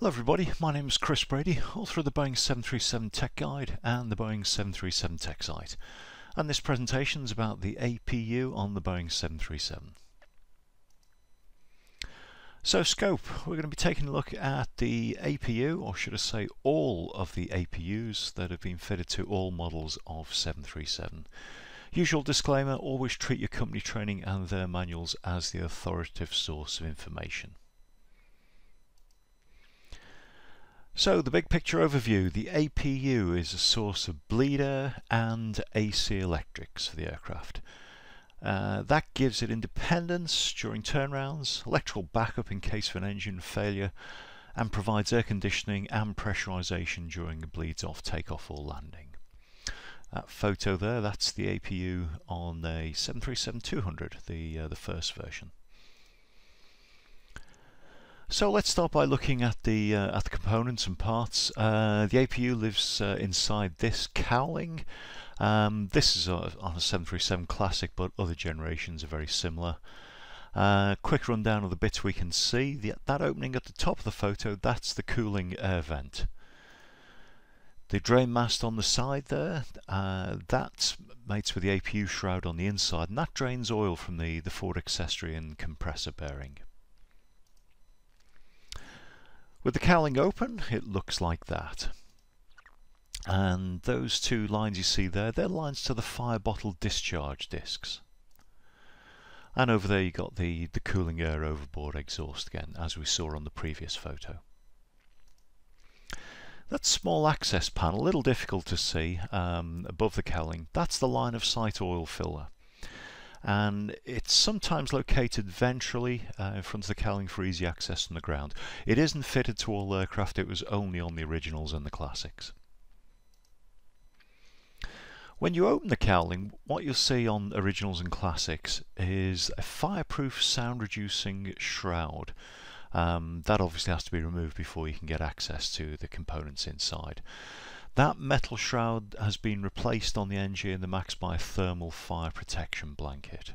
Hello everybody, my name is Chris Brady, author of the Boeing 737 Tech Guide and the Boeing 737 Tech Site. And this presentation is about the APU on the Boeing 737. So scope, we're going to be taking a look at the APU, or should I say all of the APUs that have been fitted to all models of 737. Usual disclaimer, always treat your company training and their manuals as the authoritative source of information. So the big picture overview, the APU is a source of bleed air and AC electrics for the aircraft. That gives it independence during turnarounds, electrical backup in case of an engine failure, and provides air conditioning and pressurization during a bleeds off takeoff or landing. That photo there, that's the APU on a 737-200, the first version. So let's start by looking at the components and parts. The APU lives inside this cowling. This is on a 737 Classic, but other generations are very similar. Quick rundown of the bits we can see. That opening at the top of the photo, that's the cooling air vent. The drain mast on the side there, that mates with the APU shroud on the inside, and that drains oil from the forward accessory and compressor bearing. With the cowling open, it looks like that. And those two lines you see there, they're lines to the fire bottle discharge discs. And over there you got the cooling air overboard exhaust again, as we saw on the previous photo. That small access panel, a little difficult to see above the cowling, that's the line of sight oil filler. And it's sometimes located ventrally in front of the cowling for easy access from the ground. It isn't fitted to all aircraft, it was only on the originals and the classics. When you open the cowling, what you'll see on originals and classics is a fireproof sound reducing shroud. That obviously has to be removed before you can get access to the components inside. That metal shroud has been replaced on the NG and the MAX by a thermal fire protection blanket.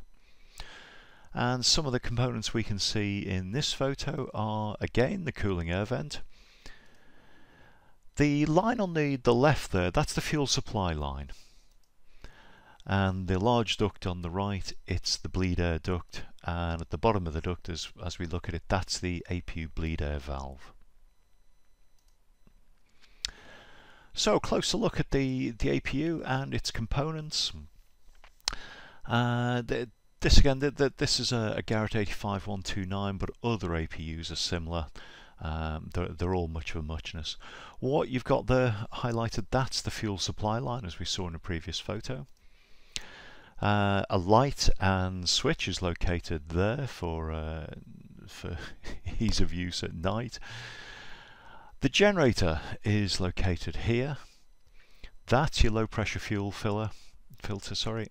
And some of the components we can see in this photo are again the cooling air vent. The line on the left there, that's the fuel supply line. And the large duct on the right, it's the bleed air duct. And at the bottom of the duct, as we look at it, that's the APU bleed air valve. So, a closer look at the APU and its components. This is a Garrett 85129, but other APUs are similar. They're all much of a muchness. What you've got there highlighted, that's the fuel supply line, as we saw in a previous photo. A light and switch is located there for ease of use at night. The generator is located here. That's your low pressure fuel filter. The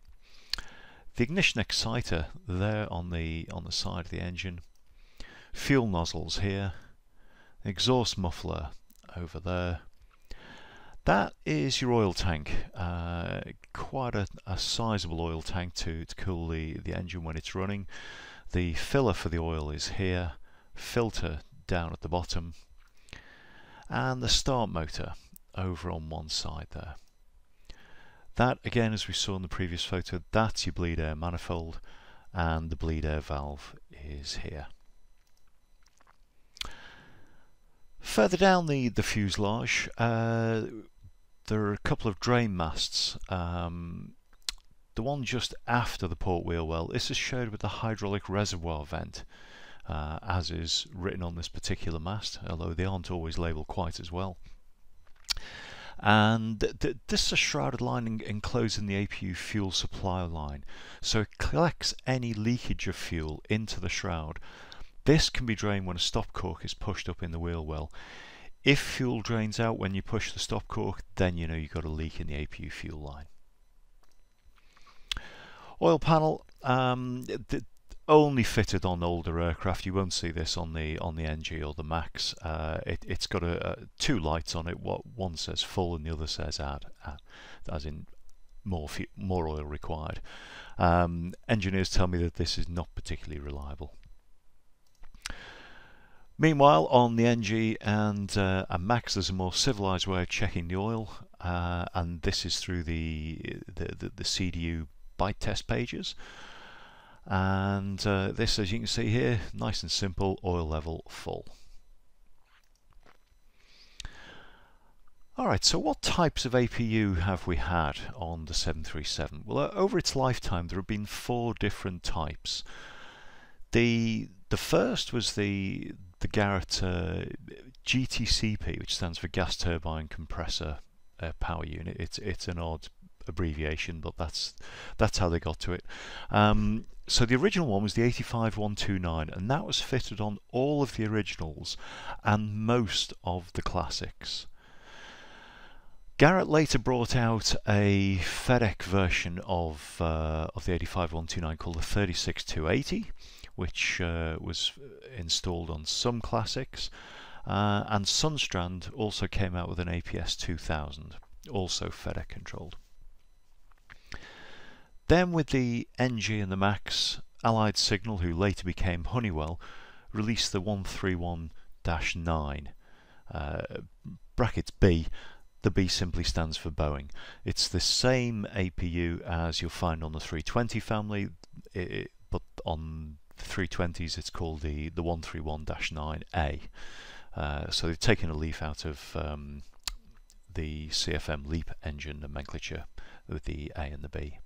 ignition exciter there on the side of the engine. Fuel nozzles here. Exhaust muffler over there. That is your oil tank. Quite a sizable oil tank to cool the engine when it's running. The filler for the oil is here. Filter down at the bottom. And the start motor over on one side there. That again, as we saw in the previous photo, that's your bleed air manifold, and the bleed air valve is here. Further down the fuselage, there are a couple of drain masts. The one just after the port wheel well, this is showed with the hydraulic reservoir vent. As is written on this particular mast, although they aren't always labelled quite as well. And this is a shrouded line enclosing the APU fuel supply line, so it collects any leakage of fuel into the shroud. This can be drained when a stop cork is pushed up in the wheel well. If fuel drains out when you push the stop cork, then you know you've got a leak in the APU fuel line. Oil panel. Only fitted on older aircraft. You won't see this on the NG or the MAX. It's got two lights on it. One says full and the other says add, as in more oil required. Engineers tell me that this is not particularly reliable. Meanwhile, on the NG and Max, there's a more civilized way of checking the oil, and this is through the CDU byte test pages. And this, as you can see here, nice and simple, oil level full. Alright, so what types of APU have we had on the 737? Well, over its lifetime there have been 4 different types. The first was the Garrett GTCP, which stands for Gas Turbine Compressor Power Unit. It's an odd abbreviation, but that's how they got to it. So the original one was the 85129, and that was fitted on all of the originals and most of the classics. Garrett later brought out a FedEx version of the 85129 called the 36280, which was installed on some classics, and Sunstrand also came out with an APS 2000, also FedEx controlled. Then with the NG and the Max, Allied Signal, who later became Honeywell, released the 131-9, brackets B. The B simply stands for Boeing. It's the same APU as you'll find on the 320 family, but on the 320s it's called the 131-9A. So they've taken a leaf out of the CFM LEAP engine nomenclature with the A and the B.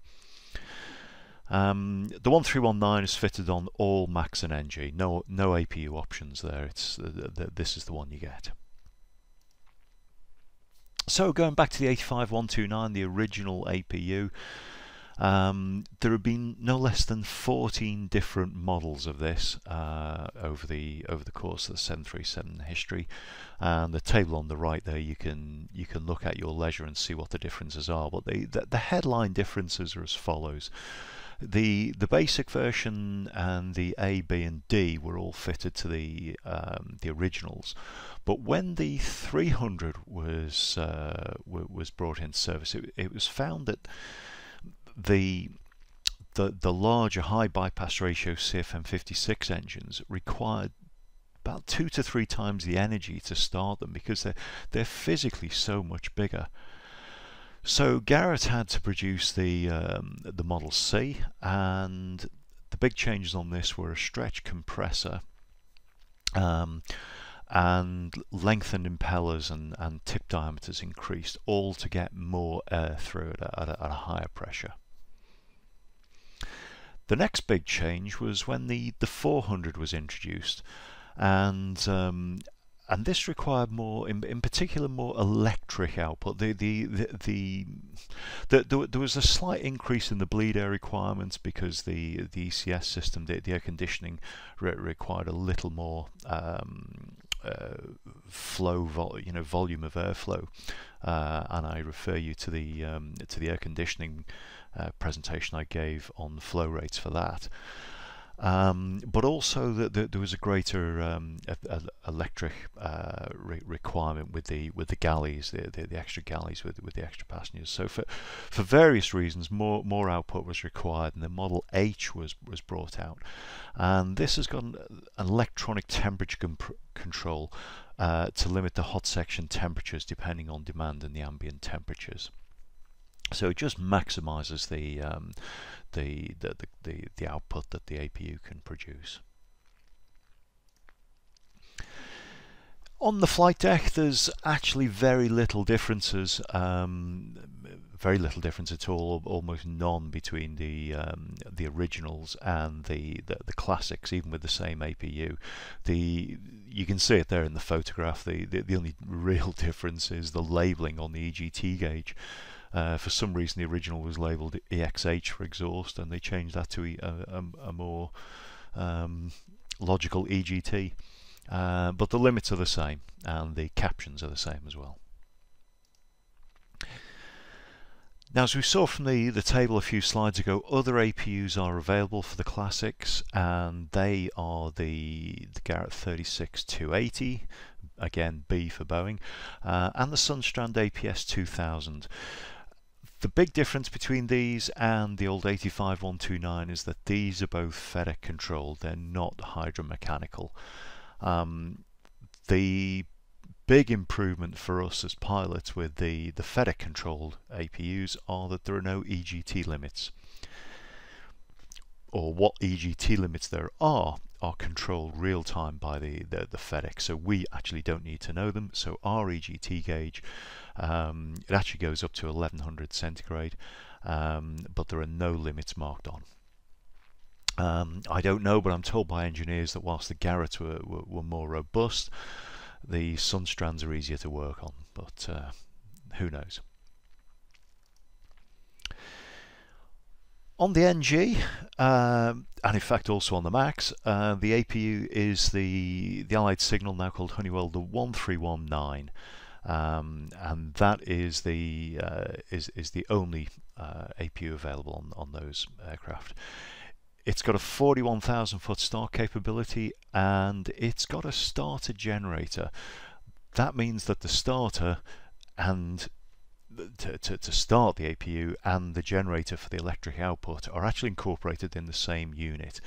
The 1319 is fitted on all Max and NG. No APU options there. This is the one you get. So going back to the 85129, the original APU, there have been no less than 14 different models of this over the course of the 737 history. And the table on the right there, you can look at your leisure and see what the differences are. But the headline differences are as follows. The basic version and the A, B and D were all fitted to the originals, but when the 300 was brought into service, it was found that the larger high bypass ratio CFM56 engines required about 2 to 3 times the energy to start them because they're physically so much bigger. So Garrett had to produce the Model C, and the big changes on this were a stretch compressor and lengthened impellers and tip diameters increased, all to get more air through it at a higher pressure. The next big change was when the 400 was introduced, and this required more, in particular, more electric output. There was a slight increase in the bleed air requirements because the ECS system, the air conditioning, required a little more volume of airflow, and I refer you to the air conditioning presentation I gave on the flow rates for that. But also that there was a greater electric requirement with the galleys, the extra galleys with the extra passengers. So for various reasons, more output was required, and the Model H was brought out, and this has got an electronic temperature control to limit the hot section temperatures depending on demand and the ambient temperatures. So it just maximizes the output that the APU can produce. On the flight deck, there's actually very little differences, very little difference at all, almost none between the originals and the classics, even with the same APU. You can see it there in the photograph. The only real difference is the labelling on the EGT gauge. For some reason the original was labelled EXH for exhaust, and they changed that to a more logical EGT. But the limits are the same, and the captions are the same as well. Now, as we saw from the table a few slides ago, other APUs are available for the classics, and they are the Garrett 36280, again B for Boeing, and the Sunstrand APS 2000. The big difference between these and the old 85129 is that these are both FedEx controlled, they're not hydromechanical. The big improvement for us as pilots with the FedEx controlled APUs are that there are no EGT limits, or what EGT limits there are controlled real time by the FedEx, so we actually don't need to know them. So our EGT gauge, it actually goes up to 1100 centigrade, but there are no limits marked on. I don't know, but I'm told by engineers that whilst the Garretts were more robust, the Sunstrands are easier to work on, but who knows. On the NG, and in fact also on the Max, the APU is the Allied signal, now called Honeywell, the 1319, and that is the only APU available on those aircraft. It's got a 41,000 foot start capability, and it's got a starter generator. That means that the starter and to start the APU and the generator for the electric output are actually incorporated in the same unit.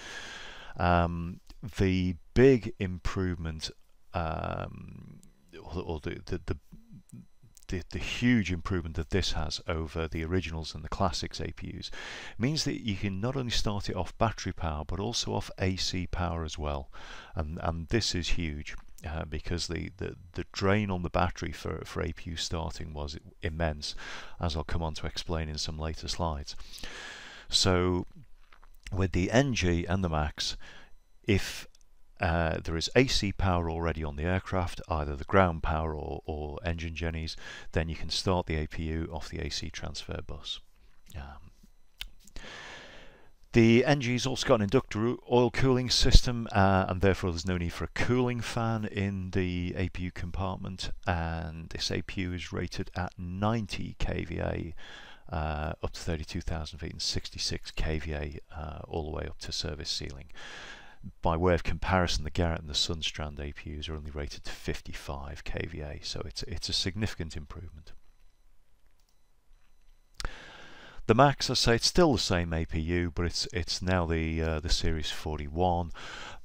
The big improvement, or the huge improvement that this has over the originals and the classics APUs, means that you can not only start it off battery power but also off AC power as well, and this is huge. Because the drain on the battery for APU starting was immense, as I'll come on to explain in some later slides. So with the NG and the Max, if there is AC power already on the aircraft, either the ground power or engine gennies, then you can start the APU off the AC transfer bus. The NG's also got an inductor oil cooling system, and therefore there's no need for a cooling fan in the APU compartment, and this APU is rated at 90 kVA up to 32,000 feet and 66 kVA all the way up to service ceiling. By way of comparison, the Garrett and the Sunstrand APUs are only rated to 55 kVA, so it's a significant improvement. The Max, I say, it's still the same APU, but it's now the Series 41.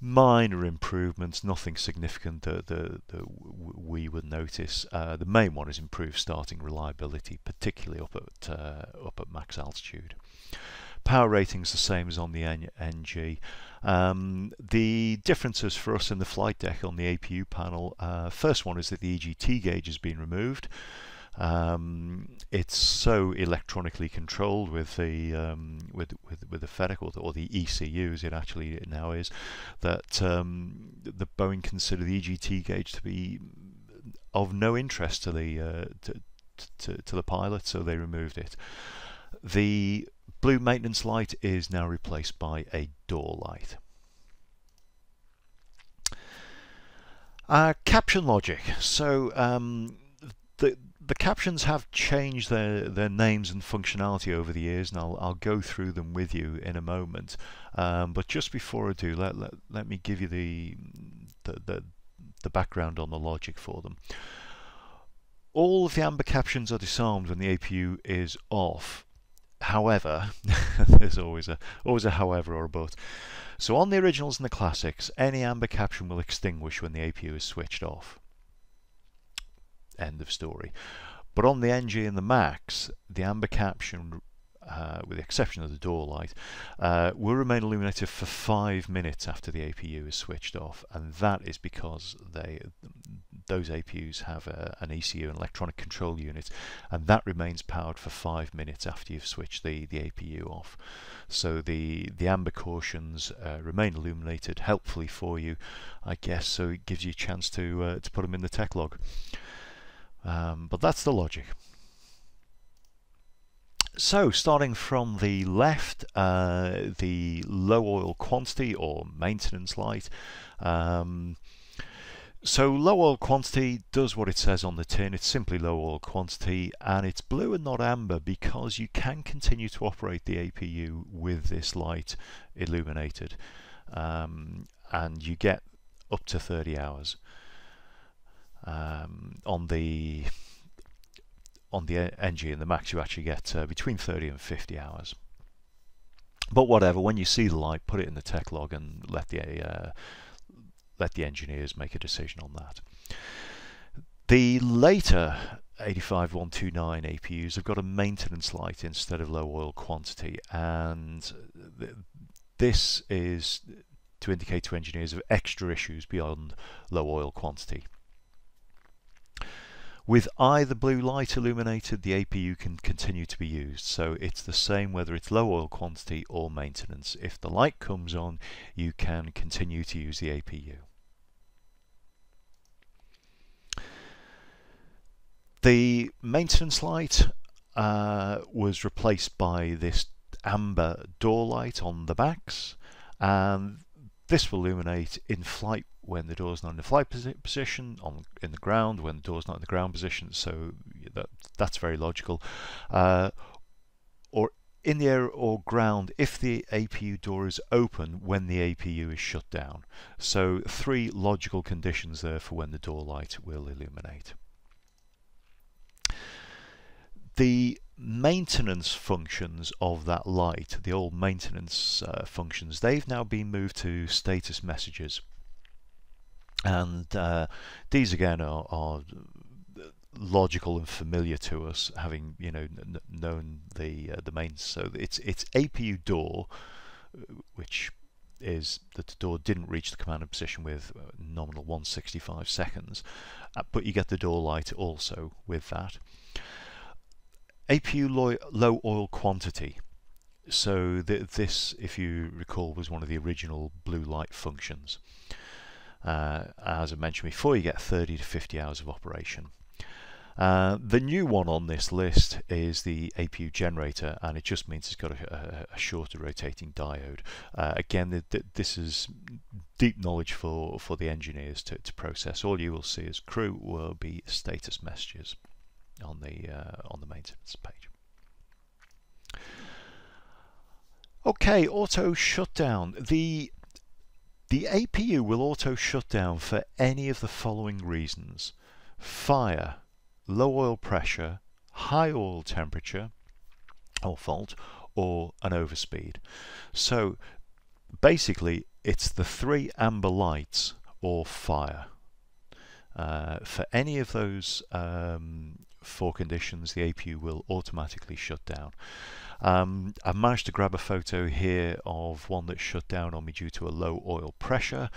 Minor improvements, nothing significant that we would notice. The main one is improved starting reliability, particularly up at max altitude. Power rating's the same as on the NG. The differences for us in the flight deck on the APU panel, first one is that the EGT gauge has been removed. It's so electronically controlled with the FedEx or the ECUs, it actually now is, that the Boeing consider the EGT gauge to be of no interest to the pilot, so they removed it. The blue maintenance light is now replaced by a door light. Caption logic. So the captions have changed their names and functionality over the years, and I'll go through them with you in a moment. But just before I do, let me give you the background on the logic for them. All of the amber captions are disarmed when the APU is off. However, there's always a however or a but. So on the originals and the classics, any amber caption will extinguish when the APU is switched off. End of story. But on the NG and the Max, the amber caption, with the exception of the door light, will remain illuminated for 5 minutes after the APU is switched off, and that is because those APUs have an ECU, an electronic control unit, and that remains powered for 5 minutes after you've switched the APU off. So the amber cautions remain illuminated, helpfully for you, I guess, so it gives you a chance to put them in the tech log. But that's the logic. So starting from the left, the low oil quantity or maintenance light. So low oil quantity does what it says on the tin. It's simply low oil quantity, and it's blue and not amber because you can continue to operate the APU with this light illuminated, and you get up to 30 hours. On the NG and the Max you actually get between 30 and 50 hours. But whatever, when you see the light, put it in the tech log and let let the engineers make a decision on that. The later 85129 APUs have got a maintenance light instead of low oil quantity, and this is to indicate to engineers of extra issues beyond low oil quantity. With either blue light illuminated, the APU can continue to be used, so it's the same whether it's low oil quantity or maintenance. If the light comes on, you can continue to use the APU. The maintenance light was replaced by this amber door light on the backs, and this will illuminate in flight when the door's not in the flight position, in the ground when the door's not in the ground position, so that's very logical. Or in the air or ground if the APU door is open when the APU is shut down. So 3 logical conditions there for when the door light will illuminate. The maintenance functions of that light, the old maintenance functions, they've now been moved to status messages. And these again are logical and familiar to us, having known the main. So it's APU door, which is that the door didn't reach the commanded position with nominal 165 seconds, but you get the door light also with that. APU low oil quantity. So this, if you recall, was one of the original blue light functions. As I mentioned before, you get 30 to 50 hours of operation. The new one on this list is the APU generator, and it just means it's got a shorter rotating diode. Again, this is deep knowledge for the engineers to process. All you will see as crew will be status messages on the maintenance page. Okay, auto shutdown. The APU will auto shut down for any of the following reasons: fire, low oil pressure, high oil temperature or fault, or an overspeed. So basically it's the 3 amber lights or fire. For any of those 4 conditions, the APU will automatically shut down. I've managed to grab a photo here of one that shut down on me due to a low oil pressure.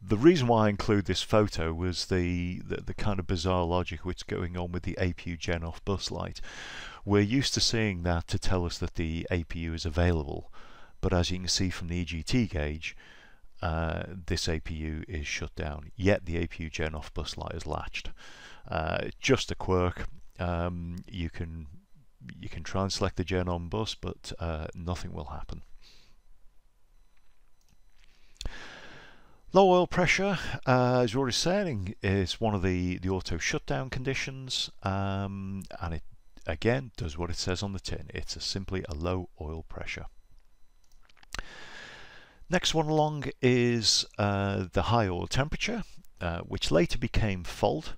The reason why I include this photo was the kind of bizarre logic which is going on with the APU gen off bus light. We're used to seeing that to tell us that the APU is available, but as you can see from the EGT gauge, this APU is shut down, yet the APU gen off bus light is latched. Just a quirk. You can try and select the gen on bus, but nothing will happen. Low oil pressure, as you're already saying, is one of the auto shutdown conditions, and it again does what it says on the tin. It's simply a low oil pressure. Next one along is the high oil temperature, which later became fault.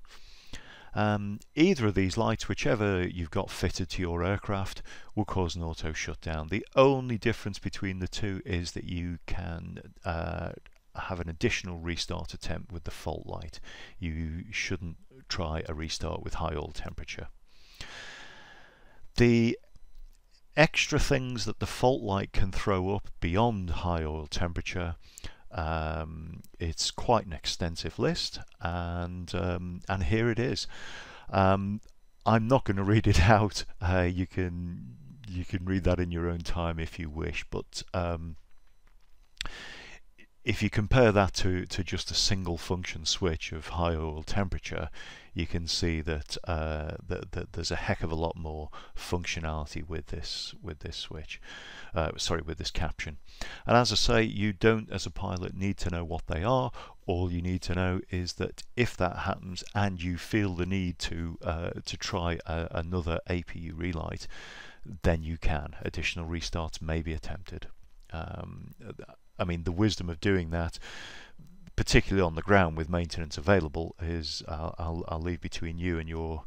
Either of these lights, whichever you've got fitted to your aircraft, will cause an auto shutdown. The only difference between the two is that you can have an additional restart attempt with the fault light. You shouldn't try a restart with high oil temperature. The extra things that the fault light can throw up beyond high oil temperature, it's quite an extensive list, and here it is. I'm not going to read it out. You can read that in your own time if you wish, but if you compare that to just a single function switch of high oil temperature, you can see that that there's a heck of a lot more functionality with this switch. With this caption. And as I say, you don't, as a pilot, need to know what they are. All you need to know is that if that happens and you feel the need to try another APU relight, then you can. Additional restarts may be attempted. I mean, the wisdom of doing that, particularly on the ground with maintenance available, is I'll leave between you and your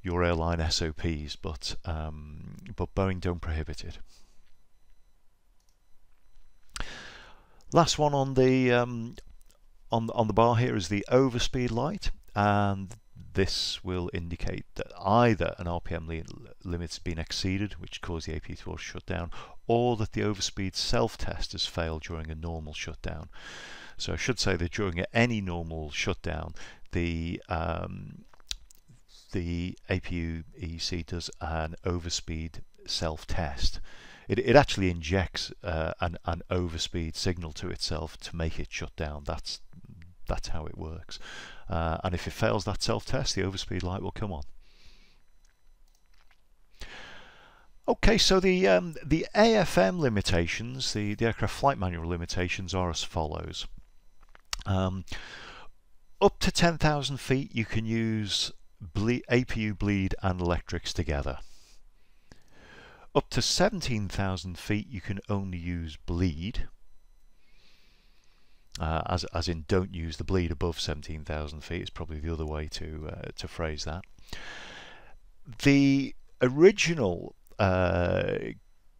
airline SOPs, but Boeing don't prohibit it. Last one on the bar here is the overspeed light, and this will indicate that either an RPM limit's been exceeded, which caused the APU to shut down, or that the overspeed self-test has failed during a normal shutdown. So I should say that during any normal shutdown, the APU EEC does an overspeed self-test. It actually injects an overspeed signal to itself to make it shut down. That's how it works. And if it fails that self-test, the overspeed light will come on. Okay, so the AFM limitations, the aircraft flight manual limitations, are as follows. Up to 10,000 feet, you can use APU bleed and electrics together. Up to 17,000 feet, you can only use bleed, as in don't use the bleed above 17,000 feet. It's probably the other way to phrase that. The original Garrett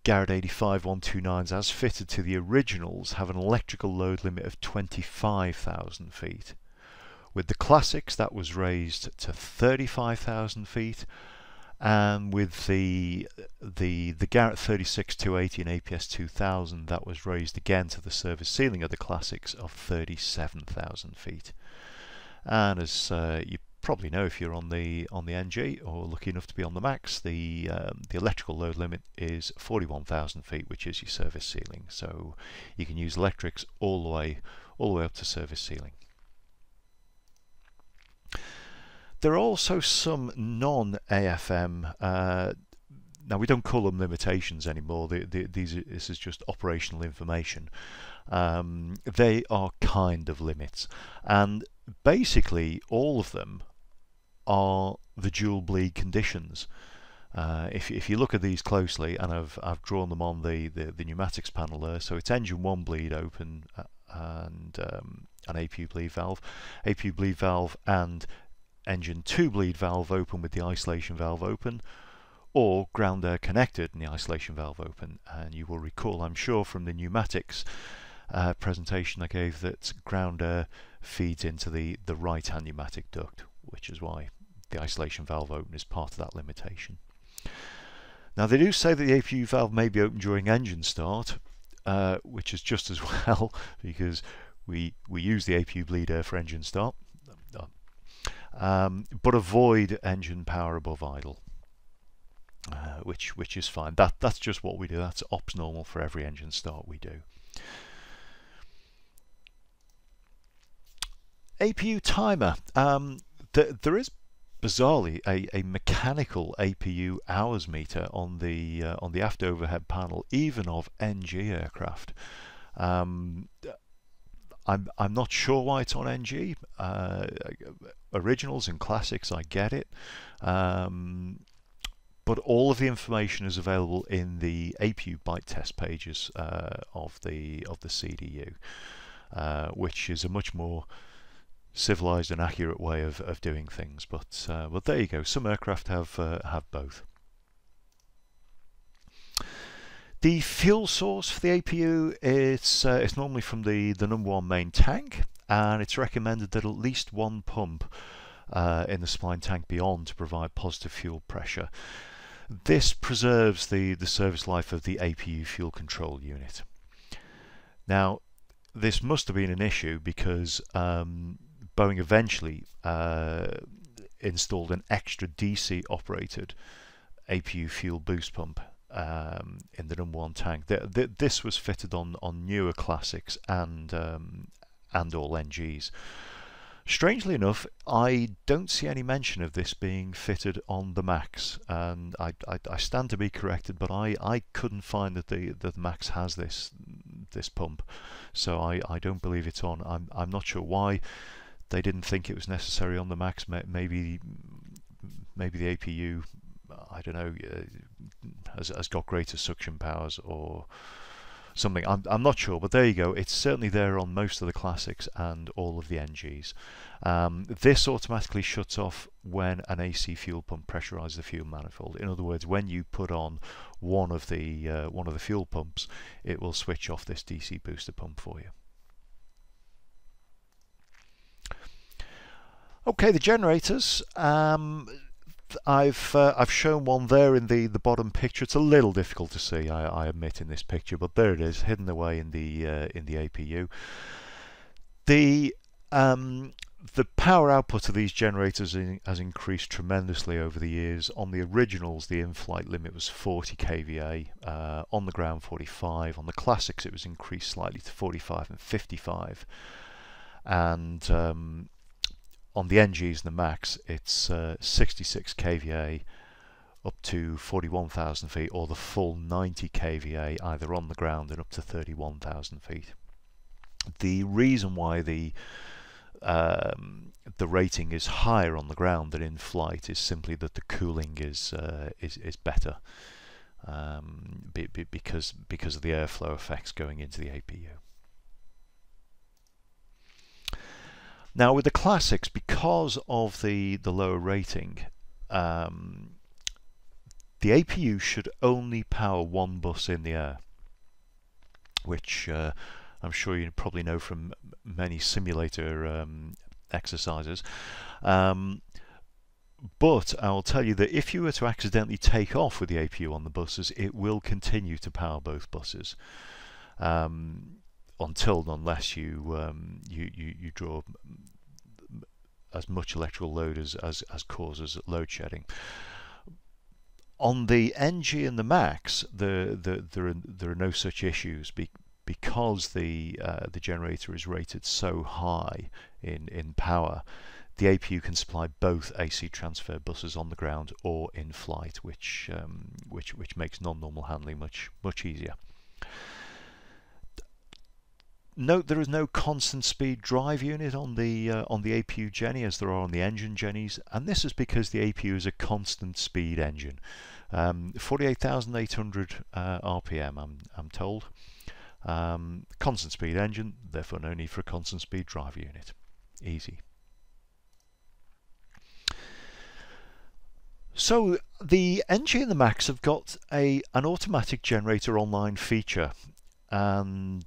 85129s, as fitted to the originals, have an electrical load limit of 25,000 feet. With the classics, that was raised to 35,000 feet, and with the Garrett 36280 and APS 2000, that was raised again to the service ceiling of the classics of 37,000 feet. And as you probably know, if you're on the NG or lucky enough to be on the Max, the electrical load limit is 41,000 feet, which is your service ceiling. So you can use electrics all the way up to service ceiling. There are also some non-AFM, now we don't call them limitations anymore, this is just operational information. They are kind of limits, and basically all of them are the dual bleed conditions. If you look at these closely, and I've drawn them on the pneumatics panel there, so it's engine 1 bleed open and an APU bleed valve and engine 2 bleed valve open with the isolation valve open, or ground air connected and the isolation valve open. And you will recall, I'm sure, from the pneumatics presentation I gave, that ground air feeds into the right hand pneumatic duct, which is why the isolation valve open is part of that limitation. Now they do say that the APU valve may be open during engine start, which is just as well, because we use the APU bleed air for engine start. But avoid engine power above idle, which is fine. That's just what we do. That's ops normal for every engine start we do. APU timer. There is bizarrely a mechanical APU hours meter on the aft overhead panel, even of NG aircraft. I'm not sure why it's on NG. Originals and classics, I get it, but all of the information is available in the APU byte test pages of the CDU, which is a much more civilized and accurate way of doing things. But there you go. Some aircraft have both. The fuel source for the APU it's normally from the number 1 main tank, and it's recommended that at least one pump in the supplying tank be on to provide positive fuel pressure. This preserves the service life of the APU fuel control unit. Now, this must have been an issue because Boeing eventually installed an extra DC operated APU fuel boost pump in the number 1 tank. This was fitted on newer classics and all NGs. Strangely enough, I don't see any mention of this being fitted on the Max, and I stand to be corrected, but I couldn't find that the Max has this pump, so I don't believe it's on. I'm not sure why they didn't think it was necessary on the Max. Maybe the APU, I don't know, has got greater suction powers or something. I'm not sure, but there you go. It's certainly there on most of the classics and all of the NGs. This automatically shuts off when an AC fuel pump pressurizes the fuel manifold. In other words, when you put on one of the fuel pumps, it will switch off this DC booster pump for you. Okay, the generators. I've shown one there in the bottom picture. It's a little difficult to see, I admit, in this picture, but there it is, hidden away in the APU. The the power output of these generators has increased tremendously over the years. On the originals, the in-flight limit was 40 kVA. On the ground, 45. On the classics, it was increased slightly to 45 and 55. And on the NGs and the Max, it's 66 kVA up to 41,000 feet, or the full 90 kVA either on the ground and up to 31,000 feet. The reason why the rating is higher on the ground than in flight is simply that the cooling is better, because of the airflow effects going into the APU. Now with the classics, because of the lower rating, the APU should only power one bus in the air, which I'm sure you probably know from many simulator exercises. But I'll tell you that if you were to accidentally take off with the APU on the buses, it will continue to power both buses unless you draw as much electrical load as causes load shedding. On the NG and the Max, there are no such issues because the generator is rated so high in power. The APU can supply both AC transfer buses on the ground or in flight, which makes non-normal handling much easier. Note there is no constant speed drive unit on the APU Jenny as there are on the engine Jennies, and this is because the APU is a constant speed engine, 48,800 RPM. I'm told. Constant speed engine, therefore no need for a constant speed drive unit. Easy. So the NG and the Max have got an automatic generator online feature, and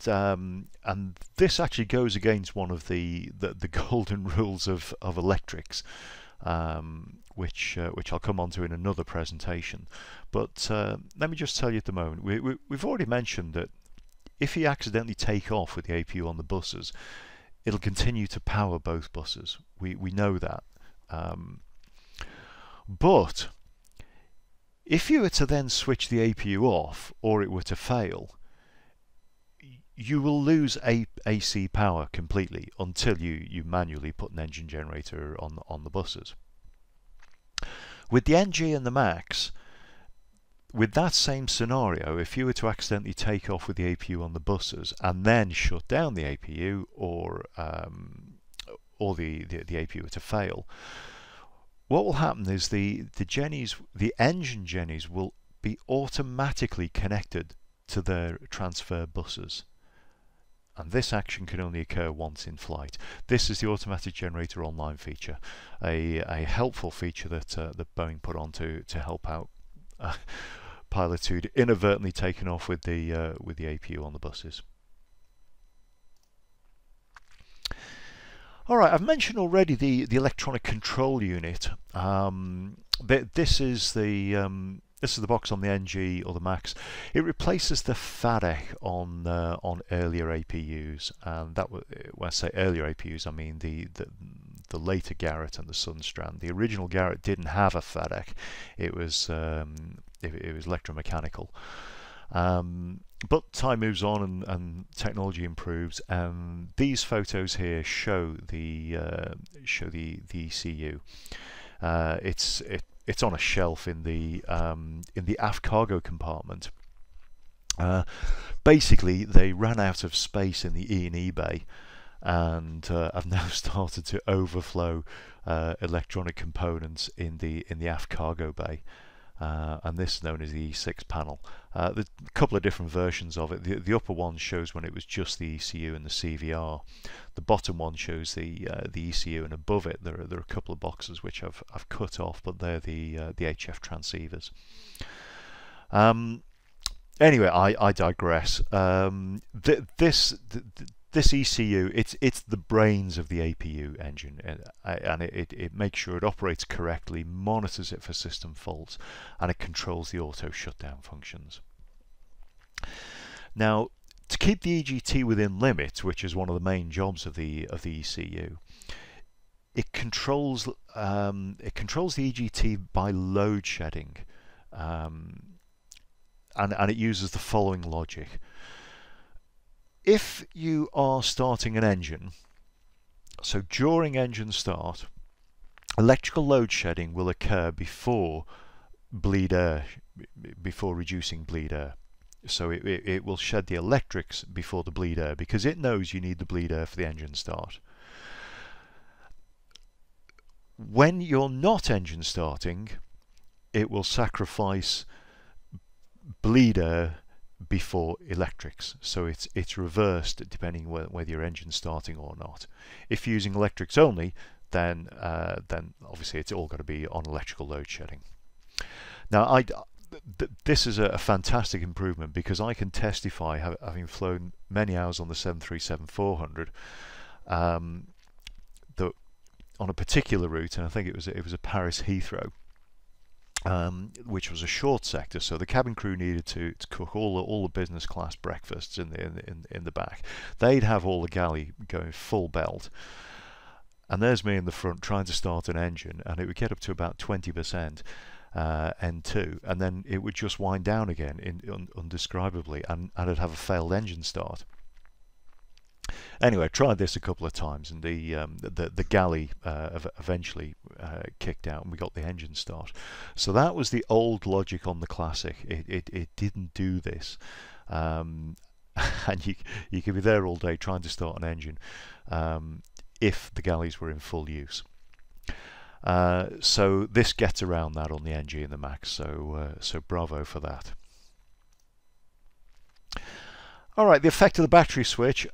this actually goes against one of the golden rules of electrics, which I'll come on to in another presentation. But let me just tell you at the moment, we've already mentioned that if you accidentally take off with the APU on the buses, it'll continue to power both buses. We know that. But if you were to then switch the APU off, or it were to fail, you will lose AC power completely until you manually put an engine generator on the buses. With the NG and the Max, with that same scenario, if you were to accidentally take off with the APU on the buses and then shut down the APU, or the APU were to fail, what will happen is the engine Jennies will be automatically connected to their transfer buses. And this action can only occur once in flight. This is the automatic generator online feature, a helpful feature that Boeing put on to help out pilots who'd inadvertently taken off with the APU on the buses. All right, I've mentioned already the electronic control unit. This is the box on the NG or the Max. It replaces the FADEC on earlier APUs, and when I say earlier APUs, I mean the later Garrett and the Sunstrand. The original Garrett didn't have a FADEC; it was electromechanical. But time moves on and technology improves, and these photos here show the ECU. It's on a shelf in the aft cargo compartment. Basically, they ran out of space in the E&E bay, and have now started to overflow electronic components in the aft cargo bay. And this is known as the E6 panel. There's a couple of different versions of it. The upper one shows when it was just the ECU and the CVR. The bottom one shows the ECU, and above it there are a couple of boxes which I've cut off, but they're the HF transceivers. Anyway, I digress. this ECU, it's the brains of the APU engine, and it makes sure it operates correctly, monitors it for system faults, and it controls the auto shutdown functions. Now, to keep the EGT within limits, which is one of the main jobs of the ECU, it controls the EGT by load shedding, and it uses the following logic. If you are starting an engine, so during engine start, electrical load shedding will occur before bleed air, before reducing bleed air. So it will shed the electrics before the bleed air, because it knows you need the bleed air for the engine start. When you're not engine starting, it will sacrifice bleed air before electrics, so it's reversed depending whether your engine's starting or not. If you're using electrics only, then obviously it's all got to be on electrical load shedding. Now, this is a fantastic improvement, because I can testify, having flown many hours on the 737-400, that on a particular route, and I think it was a Paris Heathrow, which was a short sector, so the cabin crew needed to cook all the business class breakfasts in the back. They'd have all the galley going full belt, and there's me in the front trying to start an engine, and it would get up to about 20% N2, and then it would just wind down again undescribably, and it'd have a failed engine start. Anyway, I tried this a couple of times, and the galley eventually kicked out, and we got the engine start. So that was the old logic on the Classic. It didn't do this, and you could be there all day trying to start an engine if the galleys were in full use. So this gets around that on the NG and the Max. So bravo for that. Alright, the effect of the battery switch.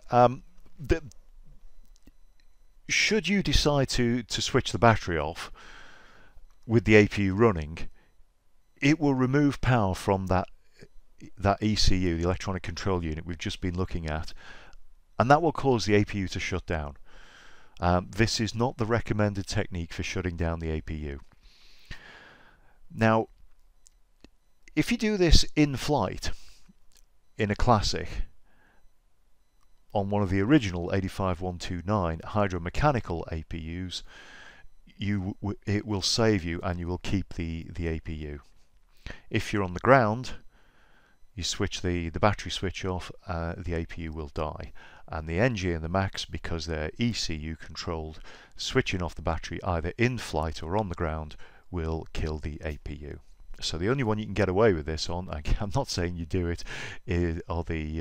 Should you decide to switch the battery off with the APU running, it will remove power from that ECU, the electronic control unit we've just been looking at, and that will cause the APU to shut down. This is not the recommended technique for shutting down the APU. Now, if you do this in flight, in a Classic, on one of the original 85129 hydromechanical APUs, it will save you, and you will keep the APU. If you're on the ground, you switch the battery switch off, the APU will die. And the NG and the Max, because they're ECU controlled, switching off the battery either in flight or on the ground will kill the APU. So the only one you can get away with this on, I'm not saying you do it, are the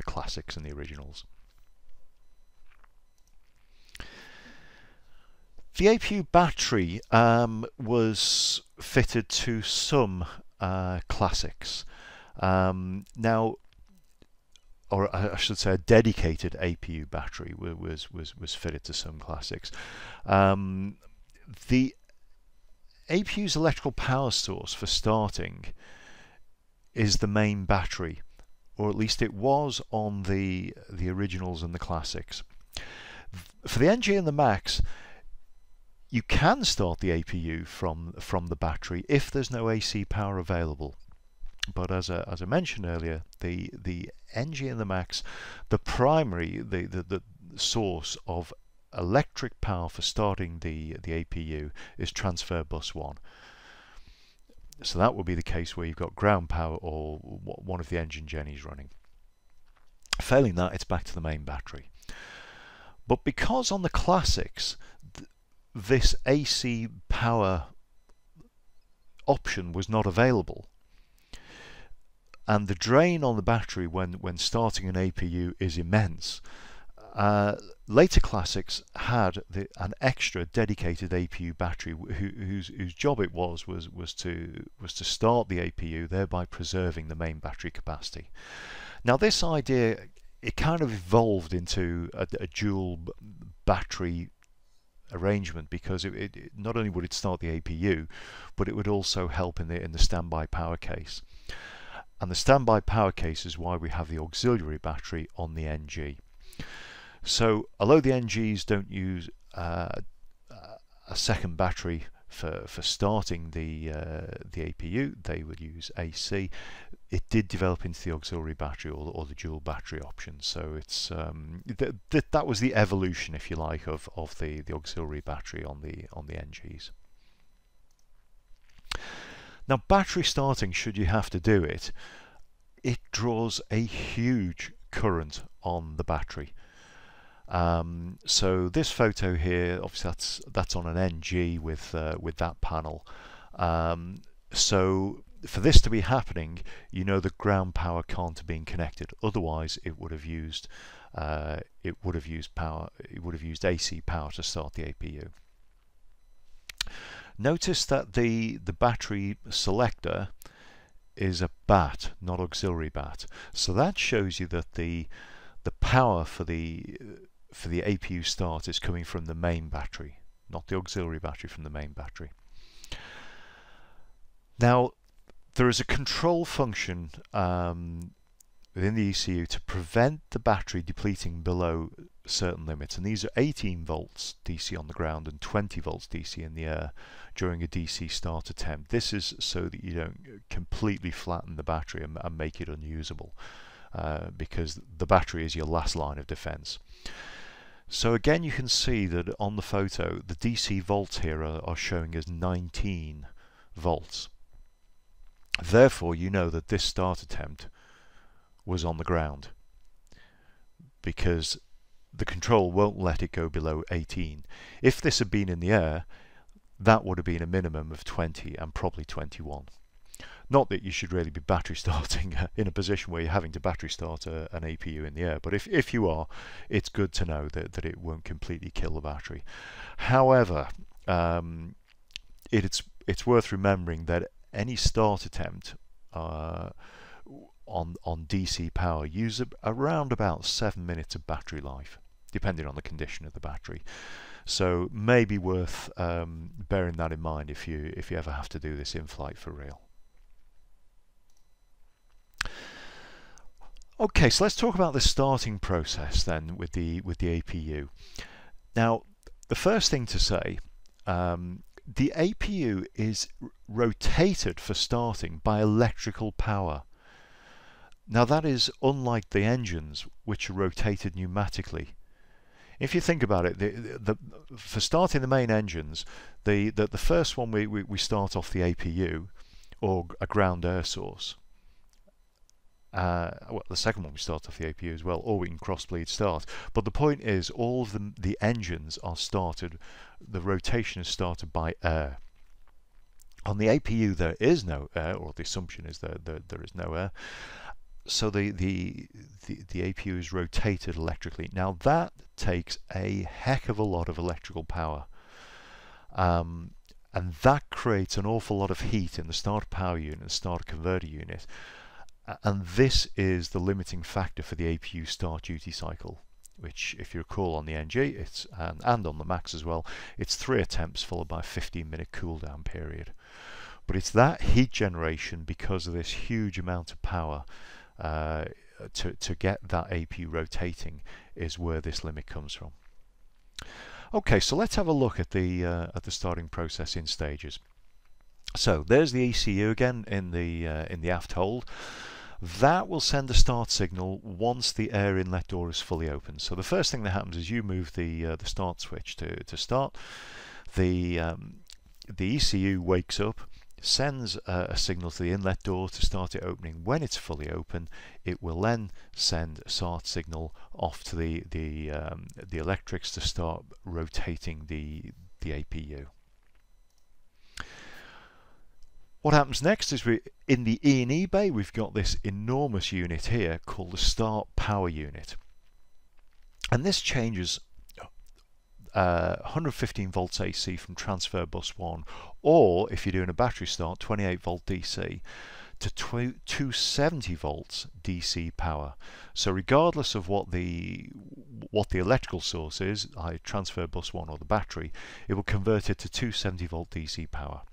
Classics and the originals. The APU battery was fitted to some Classics. Now, or I should say, a dedicated APU battery was fitted to some Classics. The APU's electrical power source for starting is the main battery, or at least it was on the originals and the Classics. For the NG and the Max, you can start the APU from the battery if there's no AC power available. But as I mentioned earlier, the NG and the Max, the primary, the source of electric power for starting the APU is transfer bus 1. So that will be the case where you've got ground power or one of the engine jennies running. Failing that, it's back to the main battery. But because on the Classics this AC power option was not available, and the drain on the battery when starting an APU is immense, later Classics had an extra dedicated APU battery whose job it was to start the APU, thereby preserving the main battery capacity. Now this idea, it kind of evolved into a dual battery arrangement, because it not only would it start the APU, but it would also help in the standby power case. And the standby power case is why we have the auxiliary battery on the NG. So although the NGs don't use a second battery for starting the APU, they would use AC. It did develop into the auxiliary battery or the dual battery option. So it's that was the evolution, if you like, of the auxiliary battery on the NGs. Now, battery starting, should you have to do it, it draws a huge current on the battery. So this photo here, obviously that's on an NG with that panel. So for this to be happening, you know the ground power can't have been connected. Otherwise, it would have used power. It would have used AC power to start the APU. Notice that the battery selector is a BAT, not auxiliary BAT. So that shows you that the power for the APU start is coming from the main battery, not the auxiliary battery, from the main battery. Now, there is a control function within the ECU to prevent the battery depleting below certain limits, and these are 18 volts DC on the ground and 20 volts DC in the air during a DC start attempt. This is so that you don't completely flatten the battery and make it unusable, because the battery is your last line of defense. So again, you can see that on the photo the DC volts here are showing as 19 volts. Therefore, you know that this start attempt was on the ground, because the control won't let it go below 18. If this had been in the air, that would have been a minimum of 20 and probably 21. Not that you should really be battery starting in a position where you're having to battery start an APU in the air, but if you are, it's good to know that it won't completely kill the battery. However, it's worth remembering that any start attempt on DC power uses around about 7 minutes of battery life, depending on the condition of the battery. So maybe worth bearing that in mind if you ever have to do this in flight for real. Okay, so let's talk about the starting process then with the APU. Now, the first thing to say, the APU is rotated for starting by electrical power. Now that is unlike the engines, which are rotated pneumatically. If you think about it, for starting the main engines, the first one we start off the APU or a ground air source. Well, the second one we start off the APU as well, or we can cross-bleed start. But the point is, all of the engines are started, the rotation is started by air. On the APU there is no air, or the assumption is that there is no air. So the APU is rotated electrically. Now that takes a heck of a lot of electrical power. And that creates an awful lot of heat in the starter power unit, the starter converter unit. And this is the limiting factor for the APU start duty cycle, which, if you recall, on the NG and on the Max as well, it's 3 attempts followed by a 15-minute cooldown period. But it's that heat generation, because of this huge amount of power to get that APU rotating, is where this limit comes from. Okay, so let's have a look at the starting process in stages. So there's the ECU again in the aft hold. That will send a start signal once the air inlet door is fully open. So the first thing that happens is you move the start switch to start. The ECU wakes up, sends a signal to the inlet door to start it opening. When it's fully open, it will then send a start signal off to the electrics to start rotating the APU. What happens next is in the E&E bay, we've got this enormous unit here called the start power unit. And this changes 115 volts AC from transfer bus 1, or if you're doing a battery start, 28 volt DC to 270 volts DC power. So regardless of what the electrical source is, either transfer bus 1 or the battery, it will convert it to 270 volt DC power.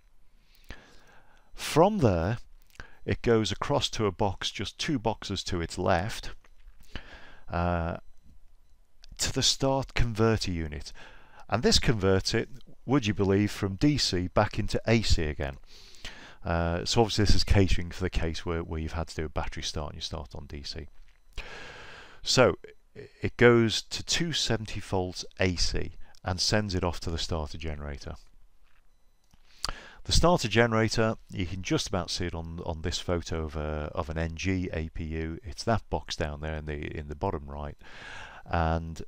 From there, it goes across to a box just 2 boxes to its left, to the start converter unit. And this converts it, would you believe, from DC back into AC again. So obviously this is catering for the case where you've had to do a battery start and you start on DC. So it goes to 270 volts AC and sends it off to the starter generator. The starter generator, you can just about see it on this photo of an NG APU. It's that box down there in the bottom right, and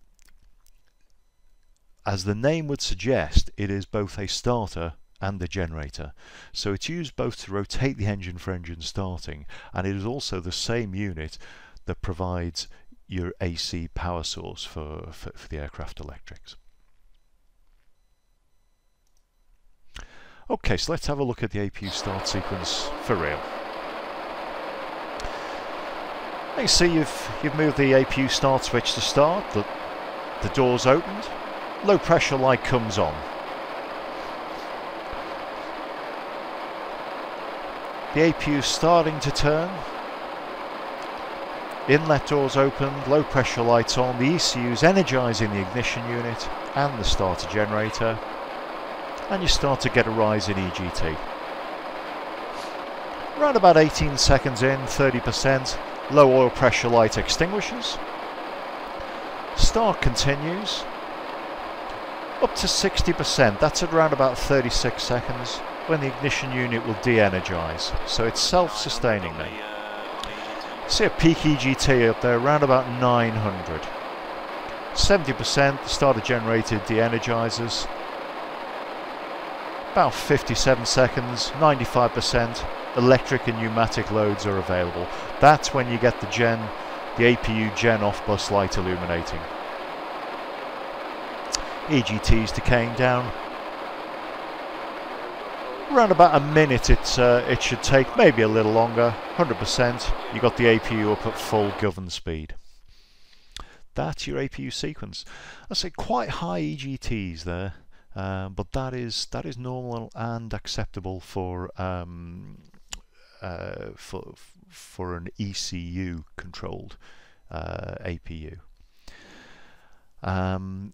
as the name would suggest, it is both a starter and a generator. So it's used both to rotate the engine for engine starting, and it is also the same unit that provides your AC power source for the aircraft electrics. Okay, so let's have a look at the APU start sequence for real. You see you've moved the APU start switch to start, the door's opened, low pressure light comes on. The APU is starting to turn, inlet doors opened, low pressure lights on, the ECU is energising the ignition unit and the starter generator, and you start to get a rise in EGT. Around about 18 seconds in, 30%, low oil pressure light extinguishes. Start continues, up to 60%, that's at around about 36 seconds, when the ignition unit will de-energise, so it's self-sustaining now. See a peak EGT up there, around about 900. 70%, the starter generator de-energises. About 57 seconds, 95%, electric and pneumatic loads are available. That's when you get the APU gen off bus light illuminating. EGT is decaying down. Around about a minute it should take, maybe a little longer. 100%, you got the APU up at full govern speed. That's your APU sequence. I say quite high EGTs there. But that is normal and acceptable for an ECU controlled APU. And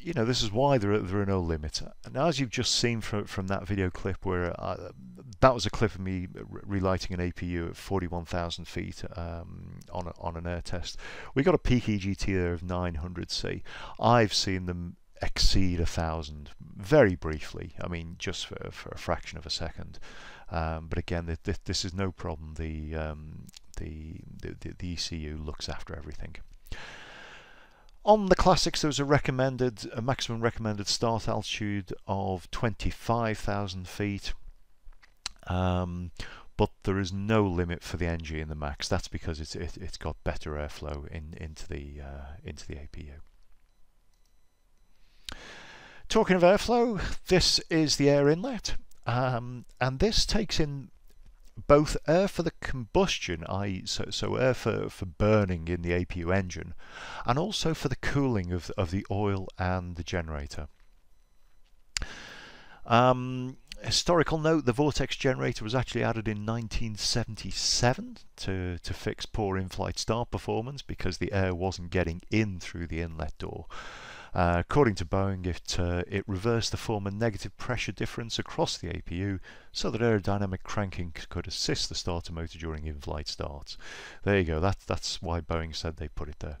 you know, this is why there are no limits. Now, as you've just seen from that video clip, where that was a clip of me relighting an APU at 41,000 feet on an air test. We got a peak EGT there of 900C. I've seen them exceed 1,000 very briefly. I mean, just for a fraction of a second. But again, this is no problem. The ECU looks after everything. On the classics, there was a maximum recommended start altitude of 25,000 feet, but there is no limit for the NG in the Max. That's because it's got better airflow into the APU. Talking of airflow, this is the air inlet, and this takes in both air for the combustion, i.e. so air for burning in the APU engine, and also for the cooling of the oil and the generator. Historical note, the vortex generator was actually added in 1977 to fix poor in-flight start performance because the air wasn't getting in through the inlet door. According to Boeing, it reversed the former negative pressure difference across the APU so that aerodynamic cranking could assist the starter motor during in-flight starts. There you go, that's why Boeing said they put it there.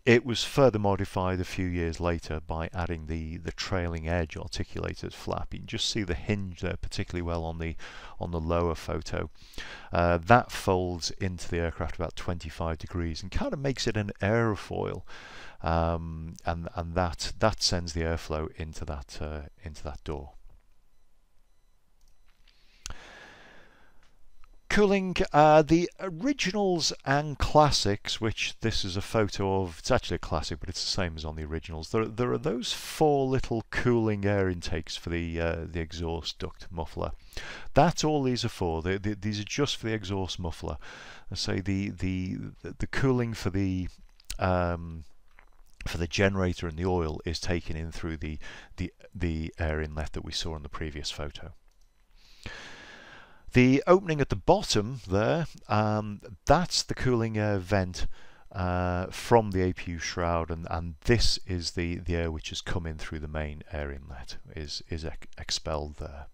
It was further modified a few years later by adding the trailing edge articulated flap. You can just see the hinge there particularly well on the lower photo. That folds into the aircraft about 25 degrees and kind of makes it an aerofoil. And that sends the airflow into that door. Cooling, the originals and classics, which this is a photo of. It's actually a classic, but it's the same as on the originals. There are those 4 little cooling air intakes for the exhaust duct muffler. That's all these are for. These are just for the exhaust muffler. I say the cooling for the generator and the oil is taken in through the air inlet that we saw in the previous photo. The opening at the bottom there, that's the cooling air vent from the APU shroud, and this is the air which has come in through the main air inlet, is expelled there.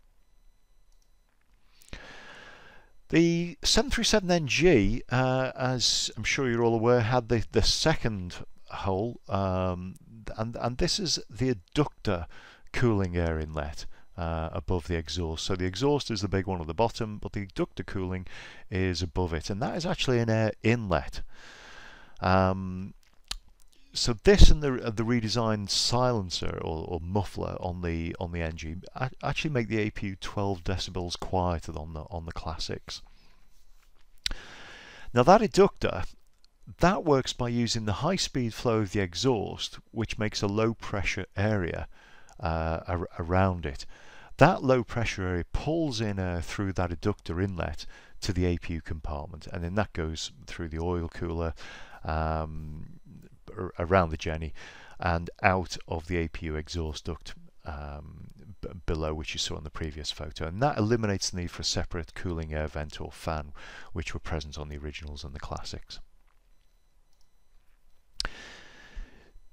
The 737NG, as I'm sure you're all aware, had the second hole, and this is the adductor cooling air inlet above the exhaust. So the exhaust is the big one at the bottom, but the adductor cooling is above it, and that is actually an air inlet. So this and the redesigned silencer or muffler on the NG actually make the APU 12 decibels quieter on the classics. Now that adductor, that works by using the high-speed flow of the exhaust, which makes a low-pressure area around it. That low-pressure area pulls in air through that adductor inlet to the APU compartment, and then that goes through the oil cooler around the Jenny and out of the APU exhaust duct below, which you saw in the previous photo, and that eliminates the need for a separate cooling air vent or fan, which were present on the originals and the classics.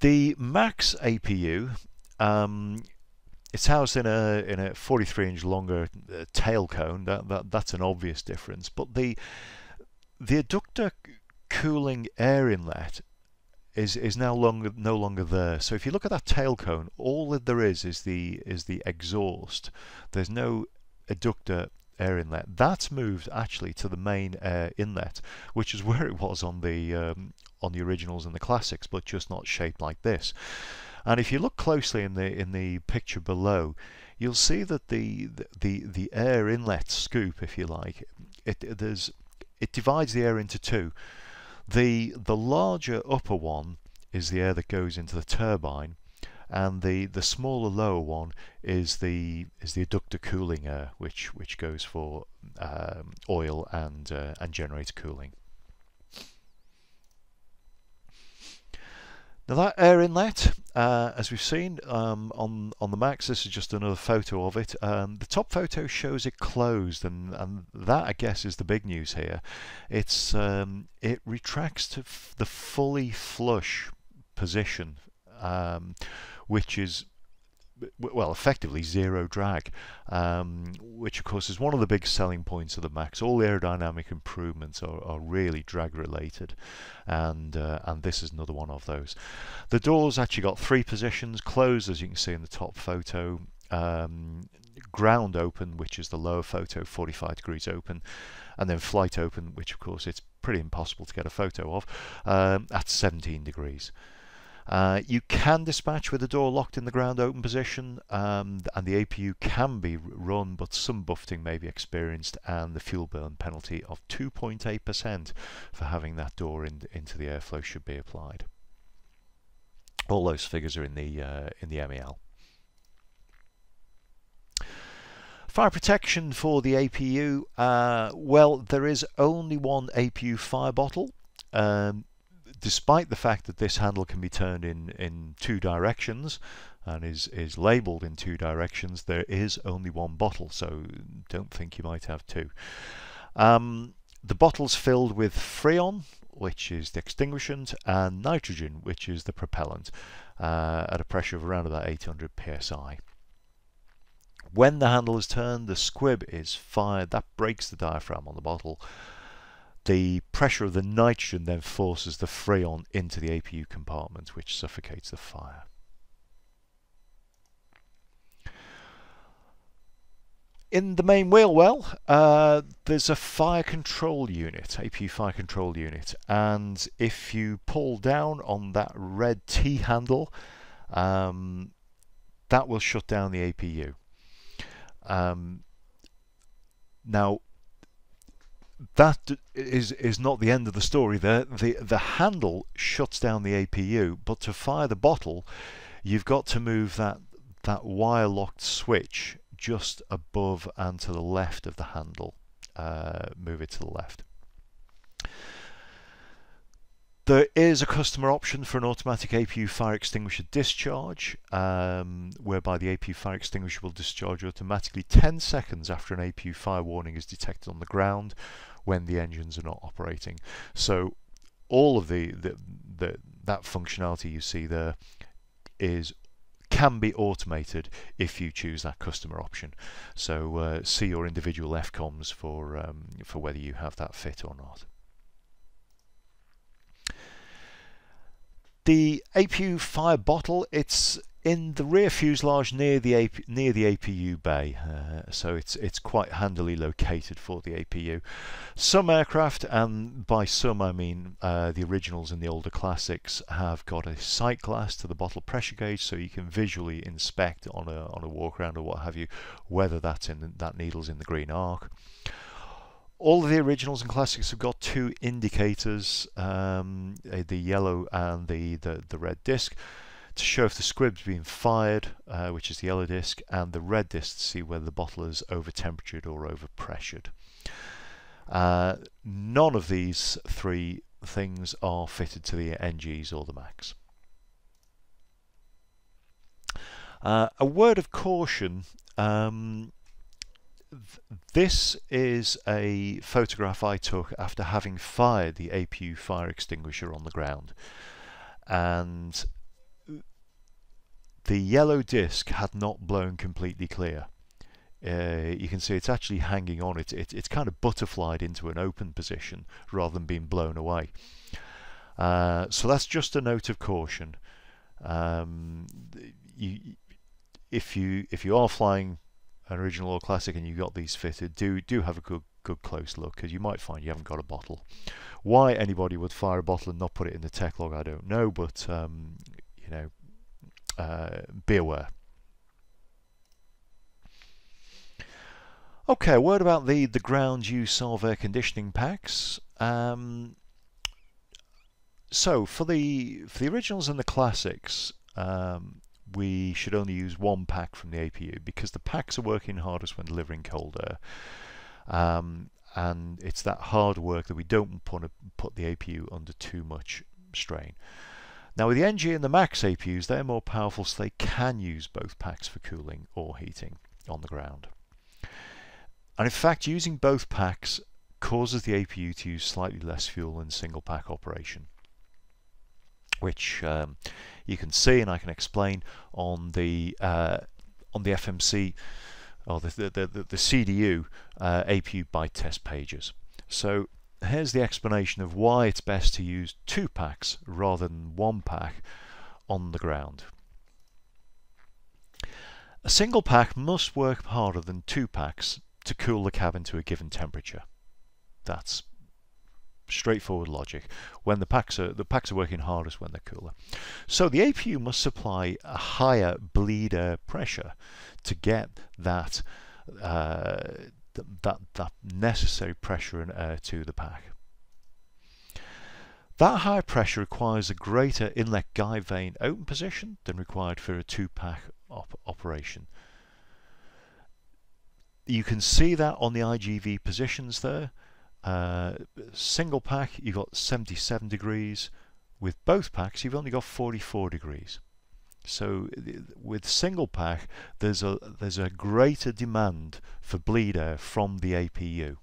The Max APU, it's housed in a 43-inch longer tail cone. That's an obvious difference, but the adductor cooling air inlet is now no longer there. So if you look at that tail cone, all that there is the exhaust. There's no adductor air inlet. That's moved actually to the main air inlet, which is where it was on the originals and the classics, but just not shaped like this. And if you look closely in the picture below, you'll see that the air inlet scoop, if you like, it divides the air into two. The larger upper one is the air that goes into the turbine, and the smaller lower one is the adductor cooling air, which goes for oil and generator cooling. Now that air inlet, as we've seen on the Max, this is just another photo of it. The top photo shows it closed, and that, I guess, is the big news here. It retracts to the fully flush position, which is, well, effectively zero drag, which of course is one of the big selling points of the Max. All the aerodynamic improvements are really drag related, and this is another one of those. The doors actually got three positions: closed, as you can see in the top photo, ground open, which is the lower photo, 45 degrees open, and then flight open, which of course it's pretty impossible to get a photo of, at 17 degrees. You can dispatch with the door locked in the ground open position, and the APU can be run, but some buffeting may be experienced, and the fuel burn penalty of 2.8% for having that door into the airflow should be applied. All those figures are in the MEL. Fire protection for the APU, well, there is only one APU fire bottle. Despite the fact that this handle can be turned in two directions and is labelled in two directions, there is only one bottle, so don't think you might have two. The bottle's filled with Freon, which is the extinguishant, and nitrogen, which is the propellant, at a pressure of around about 800 psi. When the handle is turned, the squib is fired. That breaks the diaphragm on the bottle. The pressure of the nitrogen then forces the Freon into the APU compartment, which suffocates the fire. In the main wheel well, there's a fire control unit, APU fire control unit, and if you pull down on that red T handle, that will shut down the APU. Now, that is not the end of the story there. The handle shuts down the APU, but to fire the bottle, you've got to move that wire locked switch just above and to the left of the handle. Move it to the left. There is a customer option for an automatic APU fire extinguisher discharge, whereby the APU fire extinguisher will discharge automatically 10 seconds after an APU fire warning is detected on the ground when the engines are not operating. So all of that functionality you see there can be automated if you choose that customer option. So see your individual FCOMs for whether you have that fit or not. The APU fire bottle, it's in the rear fuselage near the APU bay, so it's quite handily located for the APU. Some aircraft, and by some I mean the originals and the older classics, have got a sight glass to the bottle pressure gauge, so you can visually inspect on a walk around or what have you whether that needle's in the green arc. All of the originals and classics have got two indicators, the yellow and the red disc, to show if the squib's been fired, which is the yellow disc, and the red disc to see whether the bottle is over temperatured or over pressured. None of these three things are fitted to the NGs or the Max. A word of caution. This is a photograph I took after having fired the APU fire extinguisher on the ground, and the yellow disc had not blown completely clear. You can see it's actually hanging on. It's kind of butterflied into an open position rather than being blown away. So that's just a note of caution. If you are flying an original or classic and you got these fitted, do have a good close look, because you might find you haven't got a bottle. Why anybody would fire a bottle and not put it in the tech log, I don't know, but you know, be aware. Okay, a word about the ground use solve air conditioning packs. So for the originals and the classics, we should only use one pack from the APU, because the packs are working hardest when delivering cold air, and it's that hard work that we don't want to put the APU under too much strain. Now with the NG and the Max APUs, they're more powerful, so they can use both packs for cooling or heating on the ground. And in fact, using both packs causes the APU to use slightly less fuel in single pack operation, which you can see and I can explain on the FMC or the CDU APU byte test pages. So here's the explanation of why it's best to use two packs rather than one pack on the ground. A single pack must work harder than two packs to cool the cabin to a given temperature. That's straightforward logic. When the packs are working hardest when they're cooler. So the APU must supply a higher bleed air pressure to get that that necessary pressure and air to the pack. That higher pressure requires a greater inlet guide vane open position than required for a two-pack operation. You can see that on the IGV positions there. Single pack, you've got 77 degrees. With both packs, you've only got 44 degrees. So with single pack, there's a greater demand for bleed air from the APU.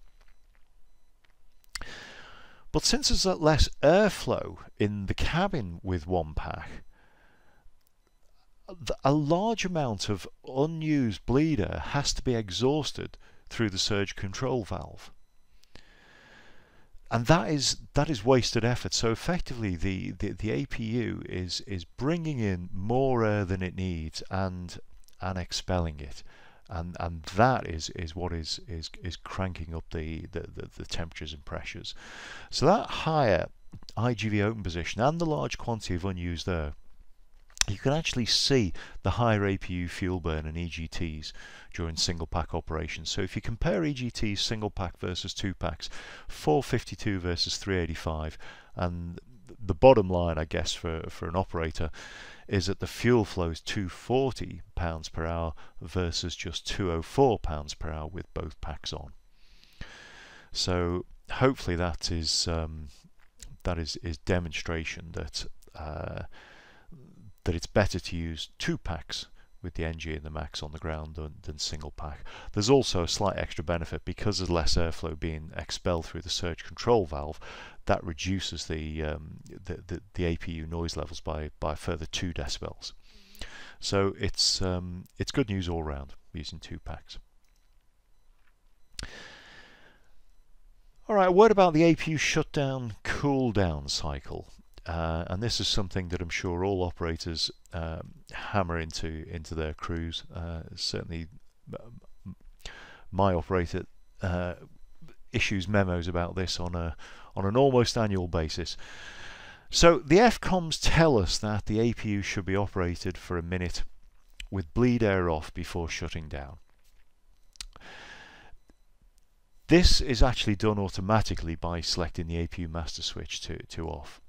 But since there's less airflow in the cabin with one pack, a large amount of unused bleed air has to be exhausted through the surge control valve. And that is wasted effort. So effectively the APU is bringing in more air than it needs and expelling it, and that is what is cranking up the temperatures and pressures. So that higher IGV open position and the large quantity of unused air, you can actually see the higher APU fuel burn in EGTs during single pack operations. So if you compare EGTs single pack versus two packs, 452 versus 385, and the bottom line, I guess, for an operator is that the fuel flow is 240 pounds per hour versus just 204 pounds per hour with both packs on. So hopefully that is that is demonstration that that it's better to use 2 packs with the NG and the Max on the ground than single pack. There's also a slight extra benefit because there's less airflow being expelled through the surge control valve. That reduces the APU noise levels by a further 2 decibels. So it's good news all round using 2 packs. All right, a word about the APU shutdown cool-down cycle. And this is something that I'm sure all operators hammer into their crews. Certainly, my operator issues memos about this on an almost annual basis. So the FCOMs tell us that the APU should be operated for a minute with bleed air off before shutting down. This is actually done automatically by selecting the APU master switch to off.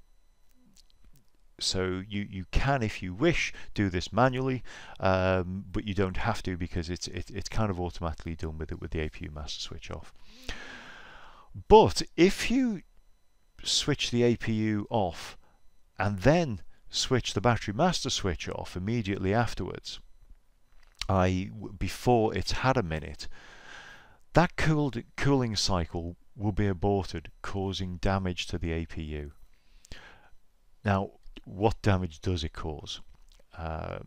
So you can, if you wish, do this manually, but you don't have to because it's kind of automatically done with the APU master switch off. But if you switch the APU off and then switch the battery master switch off immediately afterwards, i.e. before it's had a minute, that cooling cycle will be aborted, causing damage to the APU. Now, what damage does it cause? I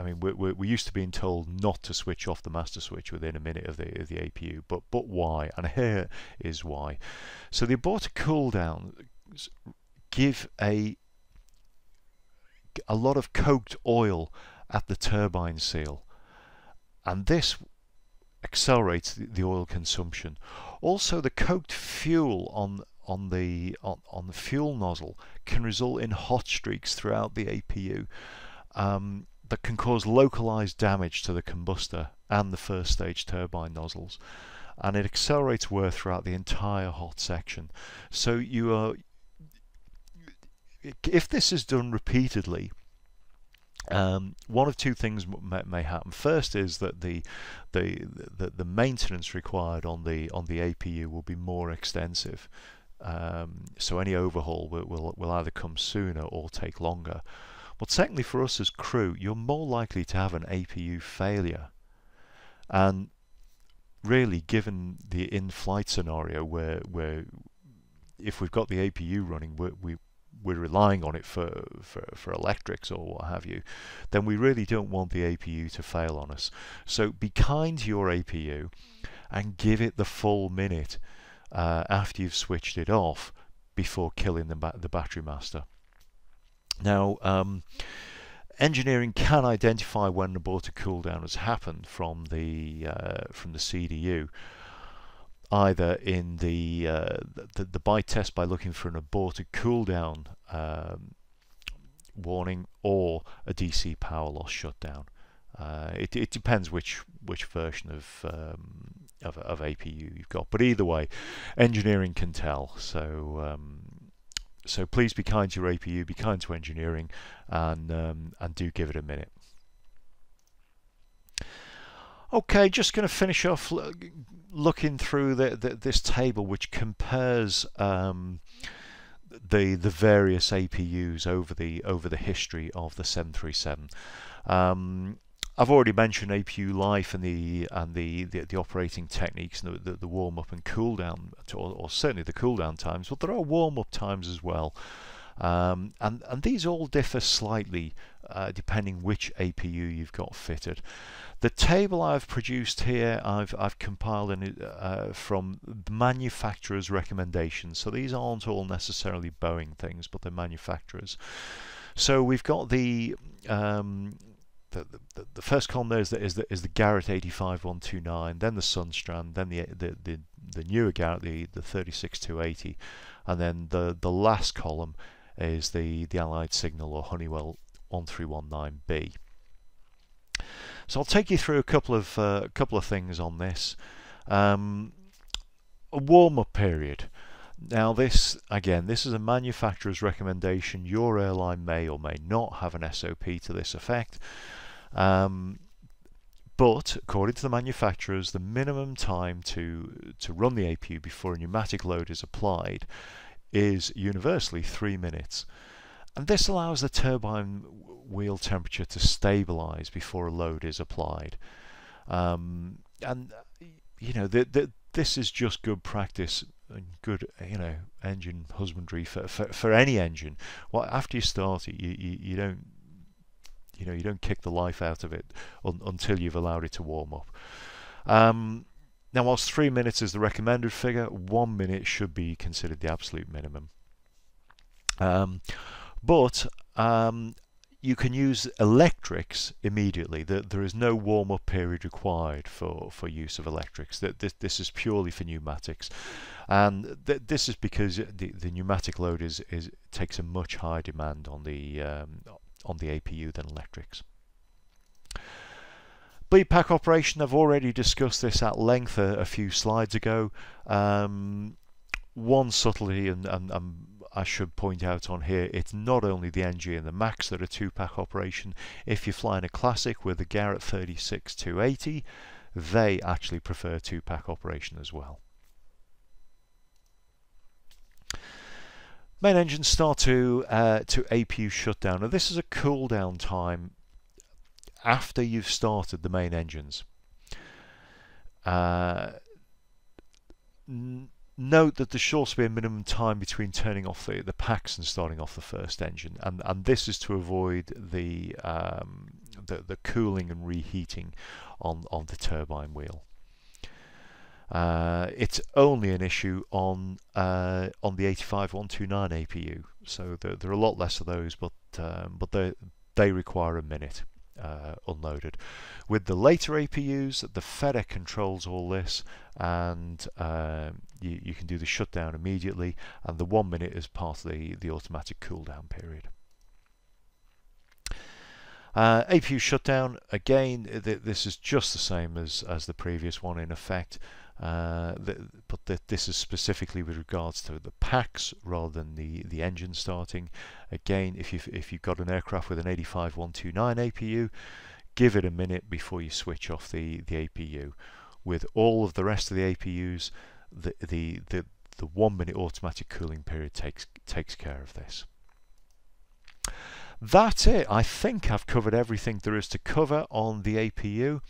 mean, we're used to being told not to switch off the master switch within a minute of the APU, but why? And here is why. So the aborted cooldown give a lot of coked oil at the turbine seal, and this accelerates the oil consumption. Also, the coked fuel on the fuel nozzle can result in hot streaks throughout the APU that can cause localized damage to the combustor and the first stage turbine nozzles, and it accelerates wear throughout the entire hot section. So you are, if this is done repeatedly, one of 2 things may happen. First is that the maintenance required on the APU will be more extensive. So any overhaul will either come sooner or take longer. But secondly, for us as crew, you're more likely to have an APU failure. And really, given the in-flight scenario where if we've got the APU running, we're relying on it for electrics or what have you, then we really don't want the APU to fail on us. So be kind to your APU and give it the full minute after you've switched it off before killing the battery master. Now, engineering can identify when an aborted cooldown has happened from the CDU, either in the byte test by looking for an aborted cooldown warning, or a DC power loss shutdown. It depends which version of APU you've got, but either way, engineering can tell. So so please be kind to your APU, be kind to engineering, and do give it a minute. Okay, just going to finish off looking through this table, which compares the various APUs over the history of the 737. I've already mentioned APU life and the operating techniques and the warm up and cool down, or certainly the cool down times, but there are warm up times as well, and these all differ slightly depending which APU you've got fitted. The table I've produced here, I've compiled from the manufacturer's recommendations. So these aren't all necessarily Boeing things, but they're manufacturers. So we've got the first column there is the Garrett 85129, then the Sunstrand, then the newer Garrett, the 36280, and then the last column is the Allied Signal or Honeywell 1319B. So I'll take you through a couple of things on this. A warm-up period. Now this is a manufacturer's recommendation. Your airline may or may not have an SOP to this effect. But according to the manufacturers, the minimum time to run the APU before a pneumatic load is applied is universally 3 minutes. And this allows the turbine wheel temperature to stabilize before a load is applied. And you know, this is just good practice and good, you know, engine husbandry for any engine. Well, after you start it, you don't, you know, you don't kick the life out of it until you've allowed it to warm up. Now, whilst 3 minutes is the recommended figure, 1 minute should be considered the absolute minimum. But you can use electrics immediately. There is no warm-up period required for use of electrics. This is purely for pneumatics, and this is because the pneumatic load takes a much higher demand on the APU than electrics. Bleed pack operation, I've already discussed this at length a few slides ago. One subtlety, and I should point out on here, it's not only the NG and the Max that are 2-pack operation. If you're flying a Classic with the Garrett 36-280, they actually prefer 2-pack operation as well. Main engine start to APU shutdown. Now this is a cool down time after you've started the main engines. Note that there should also be a minimum time between turning off the packs and starting off the first engine, and this is to avoid the cooling and reheating on the turbine wheel. It's only an issue on the 85129 APU, so there are a lot less of those, but they require a minute unloaded. With the later APUs, the FedEx controls all this, and you can do the shutdown immediately, and the 1 minute is part of the automatic cool down period. APU shutdown, again, this is just the same as the previous one in effect, but this is specifically with regards to the packs rather than the engine starting. Again, if you've got an aircraft with an 85129 APU, give it a minute before you switch off the APU. With all of the rest of the APUs, the 1 minute automatic cooling period takes care of this. That's it. I think I've covered everything there is to cover on the APU.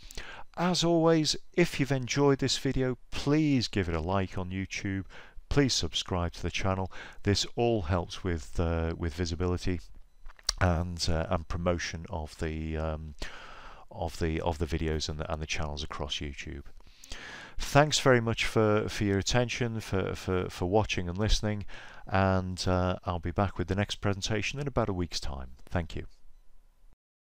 As always, if you've enjoyed this video, please give it a like on YouTube. Please subscribe to the channel. This all helps with visibility and promotion of the videos and the channels across YouTube. Thanks very much for your attention, for watching and listening, and I'll be back with the next presentation in about a week's time. Thank you.